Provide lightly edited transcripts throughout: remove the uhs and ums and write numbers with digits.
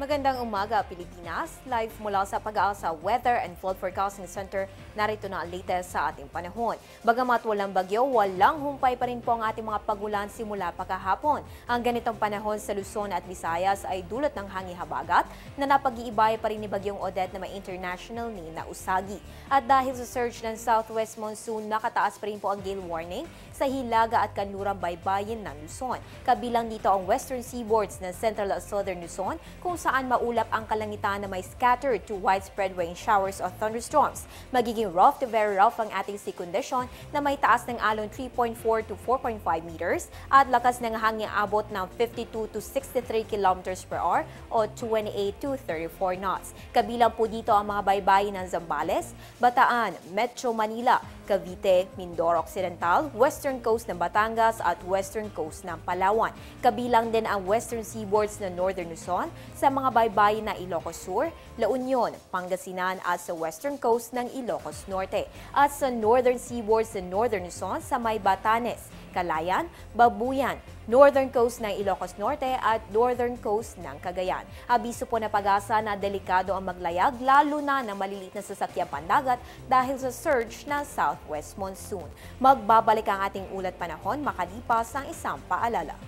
Magandang umaga, Pilipinas. Live mula sa Pag-asa Weather and Flood Forecasting Center, narito na ang latest sa ating panahon. Bagamat walang bagyo, walang humpay pa rin po ang ating mga pagulan simula pa kahapon. Ang ganitong panahon sa Luzon at Visayas ay dulot ng hangin habagat na napag-iibay pa rin ni Bagyong Odette na may international name na Usagi. At dahil sa surge ng southwest monsoon, nakataas pa rin po ang gale warning sa Hilaga at Kanlurang baybayin ng Luzon. Kabilang dito ang western seaboards ng central at southern Luzon kung saan maulap ang kalangitan na may scattered to widespread rain showers o thunderstorms. Magiging rough to very rough ang ating sea condition na may taas ng alon 3.4 to 4.5 meters at lakas ng hangin abot ng 52 to 63 kilometers per hour o 28 to 34 knots. Kabilang po dito ang mga baybayin ng Zambales, Bataan, Metro Manila, Cavite, Mindoro Occidental, western coast ng Batangas at western coast ng Palawan. Kabilang din ang western seaboards ng northern Luzon sa mga baybayin na Ilocos Sur, La Union, Pangasinan at sa western coast ng Ilocos Norte. At sa northern seaboards ng northern Luzon sa may Batanes, Calayan, Babuyan, northern coast ng Ilocos Norte at northern coast ng Cagayan. Abiso po na Pag-asa na delikado ang maglayag lalo na ng maliliit na sasakyang pandagat dahil sa surge ng southwest monsoon. Magbabalik ang ating ulat panahon makalipas ang isang paalala.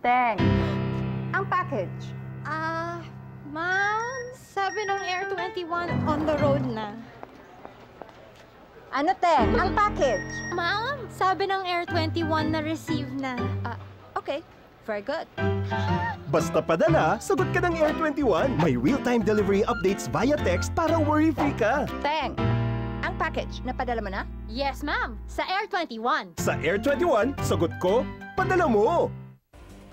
Teng, ang package. Ma'am, sabi ng Air 21 on the road na. Ano, Teng? Ang package. Ma'am, sabi ng Air 21 na receive na. Okay, very good. Basta padala, sagot ka ng Air 21. May real-time delivery updates via text para worry-free ka. Teng, ang package, napadala mo na? Yes, ma'am, sa Air 21. Sa Air 21, sagot ko, padala mo!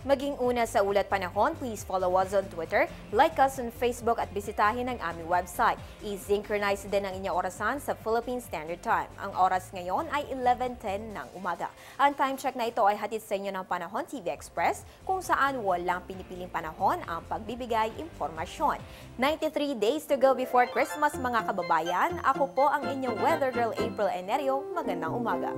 Maging una sa ulat panahon, please follow us on Twitter, like us on Facebook at bisitahin ang aming website. I-synchronize din ang inyong orasan sa Philippine Standard Time. Ang oras ngayon ay 11:10 ng umaga. Ang time check na ito ay hatid sa inyo ng Panahon TV Express kung saan walang pinipiling panahon ang pagbibigay impormasyon. 93 days to go before Christmas mga kababayan. Ako po ang inyong weather girl April Enerio. Magandang umaga.